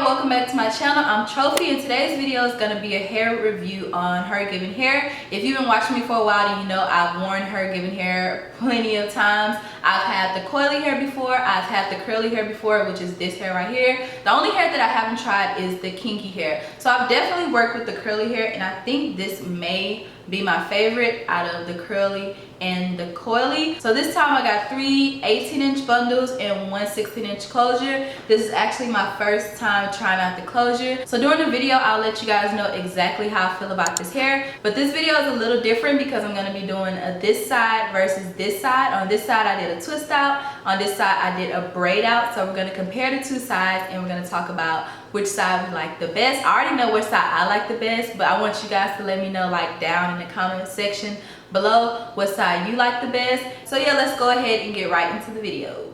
welcome back to my channel. I'm Trophy, and today's video is going to be a hair review on Hergivenhair. If you've been watching me for a while, then you know I've worn Hergivenhair plenty of times. I've had the coily hair before, I've had the curly hair before, which is this hair right here. The only hair that I haven't tried is the kinky hair. So I've definitely worked with the curly hair, and I think this may be my favorite out of the curly and the coily. So this time I got 3 18-inch bundles and 1 16-inch closure. This is actually my first time trying out the closure. So during the video, I'll let you guys know exactly how I feel about this hair. But this video is a little different because I'm gonna be doing a this side versus this side. On this side, I did a twist out. On this side, I did a braid out. So we're gonna compare the two sides and we're gonna talk about which side we like the best. I already know which side I like the best, but I want you guys to let me know like down in the comment section below what side you like the best. So yeah, let's go ahead and get right into the video.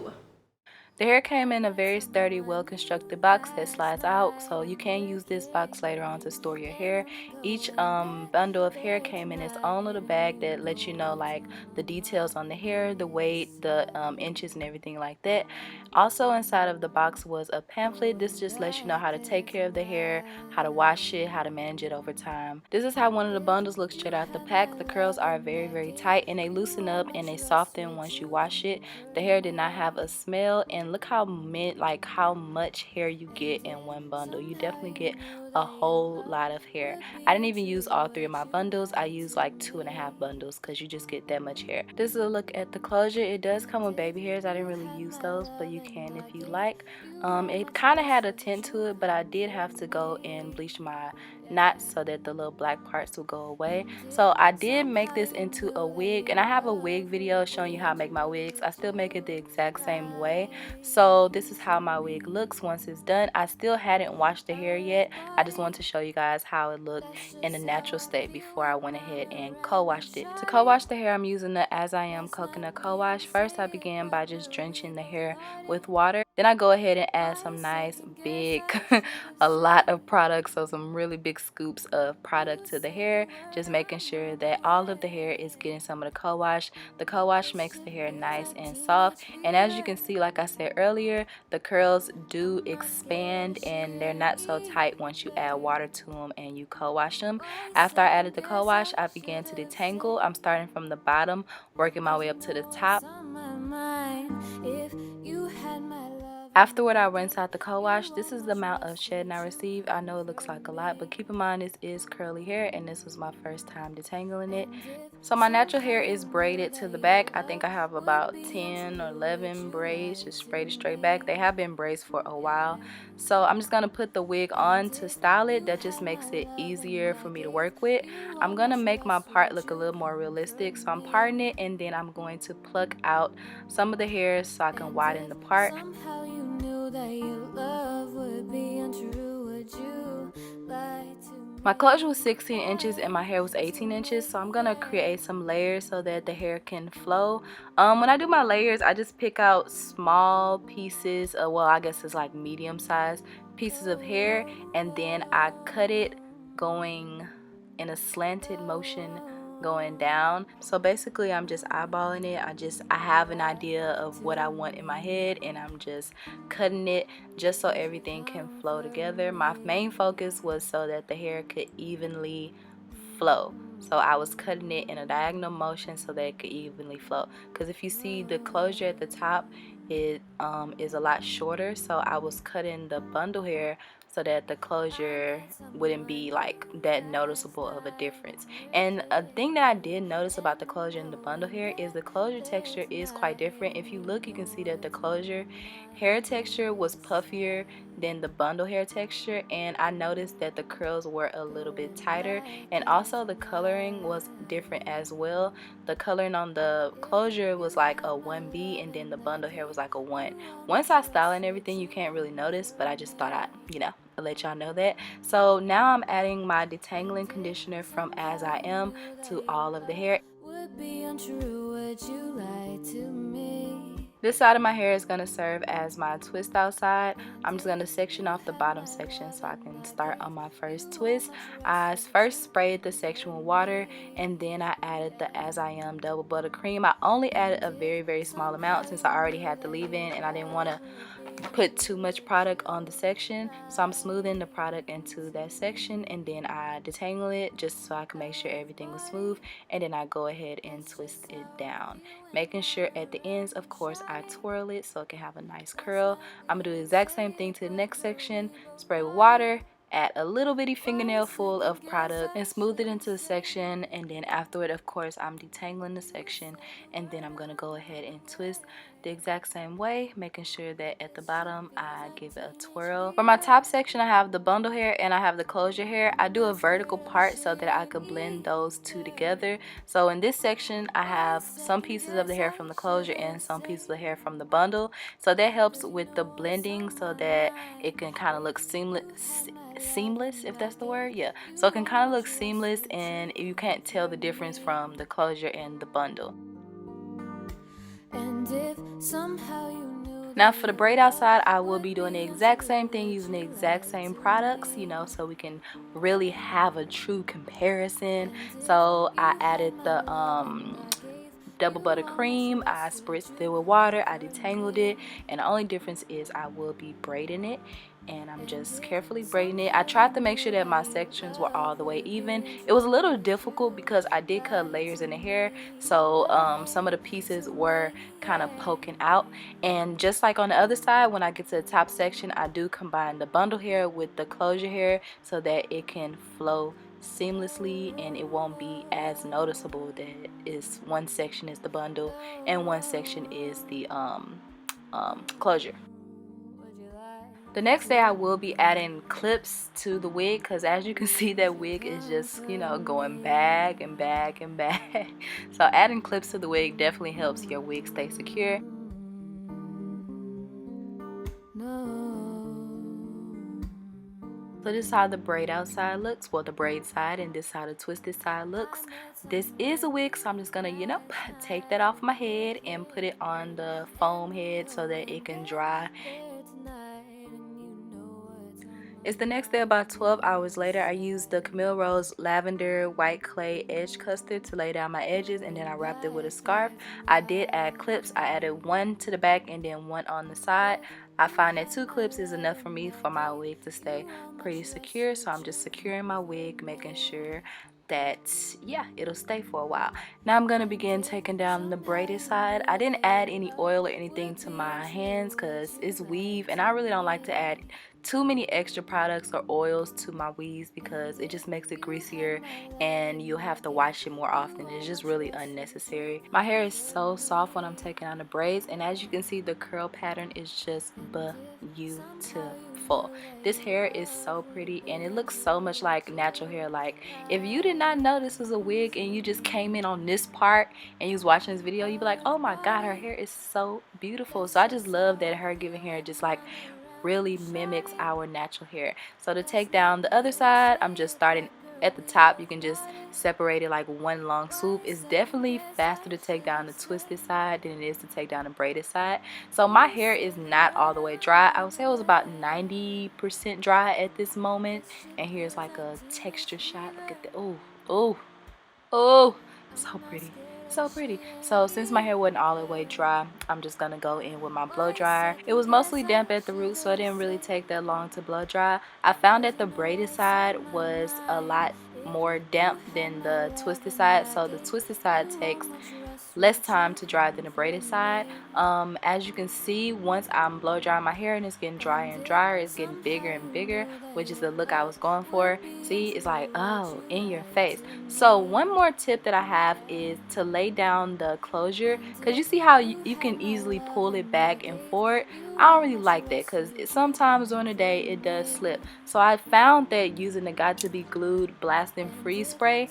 The hair came in a very sturdy, well-constructed box that slides out, so you can use this box later on to store your hair. Each bundle of hair came in its own little bag that lets you know like the details on the hair, the weight, the inches and everything like that. Also inside of the box was a pamphlet. This just lets you know how to take care of the hair, how to wash it, how to manage it over time. This is how one of the bundles looks straight out the pack. The curls are very, very tight and they loosen up and they soften once you wash it. The hair did not have a smell, and look how much hair you get in one bundle. You definitely get a whole lot of hair. I didn't even use all 3 of my bundles. I used like 2.5 bundles because you just get that much hair. This is a look at the closure. It does come with baby hairs. I didn't really use those, but you can if you like. It kind of had a tint to it, but I did have to go and bleach my knots so that the little black parts will go away. So I did make this into a wig, and I have a wig video showing you how I make my wigs. I still make it the exact same way. So this is how my wig looks once it's done. I still hadn't washed the hair yet. I just wanted to show you guys how it looked in a natural state before I went ahead and co-washed it. To co-wash the hair, I'm using the As I Am coconut co-wash. First, I began by just drenching the hair with water. Then I go ahead and add some nice big, a lot of product, so some really big scoops of product to the hair, just making sure that all of the hair is getting some of the co-wash. The co-wash makes the hair nice and soft, and as you can see, like I said earlier, the curls do expand and they're not so tight once you add water to them and you co-wash them. After I added the co-wash, I began to detangle. I'm starting from the bottom, working my way up to the top. Afterward, I rinse out the co-wash. This is the amount of shedding I received. I know it looks like a lot, but keep in mind this is curly hair and this was my first time detangling it. So my natural hair is braided to the back. I think I have about 10 or 11 braids just braided straight back. They have been braids for a while. So I'm just going to put the wig on to style it. That just makes it easier for me to work with. I'm going to make my part look a little more realistic. So I'm parting it and then I'm going to pluck out some of the hairs so I can widen the part. My closure was 16 inches and my hair was 18 inches, so I'm gonna create some layers so that the hair can flow. When I do my layers, I just pick out small pieces, well, I guess it's like medium-sized pieces of hair, and then I cut it going in a slanted motion going down. So basically I'm just eyeballing it. I have an idea of what I want in my head and I'm just cutting it just so everything can flow together. My main focus was so that the hair could evenly flow. So I was cutting it in a diagonal motion so that it could evenly flow. Because if you see the closure at the top, it is a lot shorter. So I was cutting the bundle hair so that the closure wouldn't be like that noticeable of a difference. And a thing that I did notice about the closure and the bundle hair is the closure texture is quite different. If you look, you can see that the closure hair texture was puffier than the bundle hair texture, and I noticed that the curls were a little bit tighter, and also the coloring was different as well. The coloring on the closure was like a 1B and then the bundle hair was like a 1. Once I style and everything, you can't really notice, but I just thought I'd let y'all know that. So now I'm adding my detangling conditioner from As I Am to all of the hair. Would be untrue what you lied to me. This side of my hair is going to serve as my twist out side. I'm just going to section off the bottom section so I can start on my first twist. I first sprayed the section with water and then I added the As I Am double buttercream. I only added a very, very small amount since I already had the leave-in and I didn't want to put too much product on the section, so I'm smoothing the product into that section, and then I detangle it just so I can make sure everything was smooth, and then I go ahead and twist it down, making sure at the ends, of course, I twirl it so it can have a nice curl. I'm gonna do the exact same thing to the next section. Spray with water, add a little bitty fingernail full of product, and smooth it into the section, and then afterward, of course, I'm detangling the section, and then I'm gonna go ahead and twist the exact same way, making sure that at the bottom I give it a twirl. For my top section, I have the bundle hair and I have the closure hair. I do a vertical part so that I could blend those two together. So in this section, I have some pieces of the hair from the closure and some pieces of the hair from the bundle, so that helps with the blending so that it can kind of look seamless, if that's the word. Yeah, so it can kind of look seamless and you can't tell the difference from the closure and the bundle. And if somehow you knew. Now for the braid outside, I will be doing the exact same thing, using the exact same products, you know, so we can really have a true comparison. So I added the double buttercream, I spritzed it with water, I detangled it, and the only difference is I will be braiding it, and I'm just carefully braiding it. I tried to make sure that my sections were all the way even. It was a little difficult because I did cut layers in the hair, so some of the pieces were kind of poking out. And just like on the other side, when I get to the top section, I do combine the bundle hair with the closure hair so that it can flow seamlessly and it won't be as noticeable that is one section is the bundle and one section is the closure. The next day I will be adding clips to the wig, because as you can see, that wig is just, you know, going back and back and back. So adding clips to the wig definitely helps your wig stay secure. So this is how the braid outside looks, well, the braid side, and this is how the twisted side looks. This is a wig, so I'm just gonna, you know, take that off my head and put it on the foam head so that it can dry. It's the next day, about 12 hours later. I used the Camille Rose Lavender White Clay Edge Custard to lay down my edges, and then I wrapped it with a scarf. I did add clips. I added one to the back and then one on the side. I find that 2 clips is enough for me for my wig to stay pretty secure, so I'm just securing my wig, making sure that, yeah, it'll stay for a while. Now I'm gonna begin taking down the braided side. I didn't add any oil or anything to my hands because it's weave, and I really don't like to add too many extra products or oils to my weaves because it just makes it greasier and you'll have to wash it more often. It's just really unnecessary. My hair is so soft when I'm taking on the braids, and as you can see, the curl pattern is just beautiful. This hair is so pretty and it looks so much like natural hair. Like, if you did not know this was a wig and you just came in on this part and you was watching this video, you'd be like, oh my god, her hair is so beautiful. So I just love that Hergivenhair just like really mimics our natural hair. So to take down the other side, I'm just starting at the top. You can just separate it like one long swoop. It's definitely faster to take down the twisted side than it is to take down the braided side. So my hair is not all the way dry. I would say it was about 90% dry at this moment. And here's like a texture shot. Look at that. Oh, oh, oh, so pretty. So pretty. So since my hair wasn't all the way dry, I'm just gonna go in with my blow dryer. It was mostly damp at the root, so it didn't really take that long to blow dry. I found that the braided side was a lot more damp than the twisted side, so the twisted side takes less time to dry than the braided side. As you can see, once I'm blow drying my hair and it's getting drier and drier, it's getting bigger and bigger, which is the look I was going for. See, it's like, oh, in your face. So one more tip that I have is to lay down the closure, because you see how you can easily pull it back and forward. I don't really like that because sometimes during the day it does slip. So I found that using the Got to Be Glued Blast and Freeze spray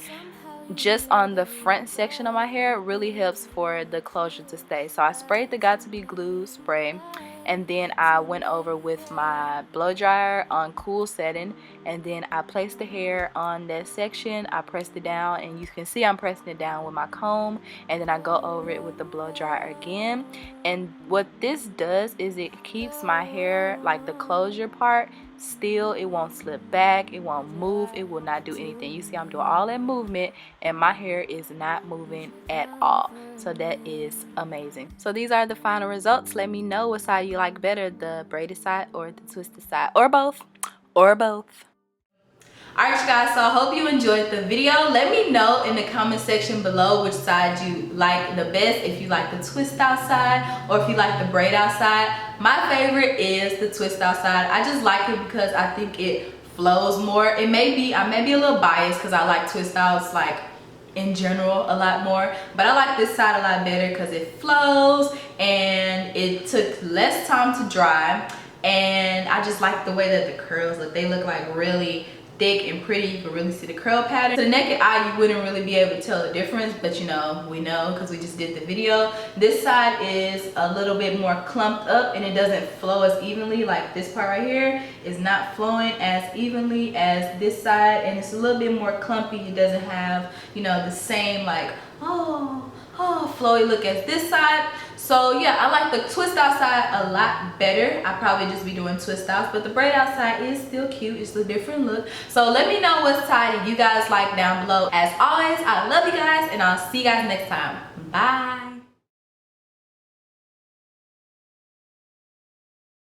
just on the front section of my hair really helps for the closure to stay. So I sprayed the Got to Be Glued spray, and then I went over with my blow dryer on cool setting, and then I placed the hair on that section. I pressed it down, and you can see I'm pressing it down with my comb, and then I go over it with the blow dryer again. And what this does is it keeps my hair, like the closure part, still. It won't slip back, it won't move, it will not do anything. You see I'm doing all that movement and my hair is not moving at all. So that is amazing. So these are the final results. Let me know what side you like better, the braided side or the twisted side, or both, or both. Alright you guys, so I hope you enjoyed the video. Let me know in the comment section below which side you like the best, if you like the twist out side or if you like the braid out side. My favorite is the twist out side. I just like it because I think it flows more. I may be a little biased because I like twist outs like in general a lot more, but I like this side a lot better because it flows and it took less time to dry, and I just like the way that the curls look. They look like really thick and pretty. You can really see the curl pattern. To the naked eye, you wouldn't really be able to tell the difference, but you know, we know because we just did the video. This side is a little bit more clumped up and it doesn't flow as evenly. Like this part right here is not flowing as evenly as this side, and it's a little bit more clumpy. It doesn't have, you know, the same like flowy look as this side. So yeah, I like the twist out side a lot better. I probably just be doing twist outs, but the braid out side is still cute. It's a different look. So let me know what side you guys like down below. As always, I love you guys and I'll see you guys next time. Bye.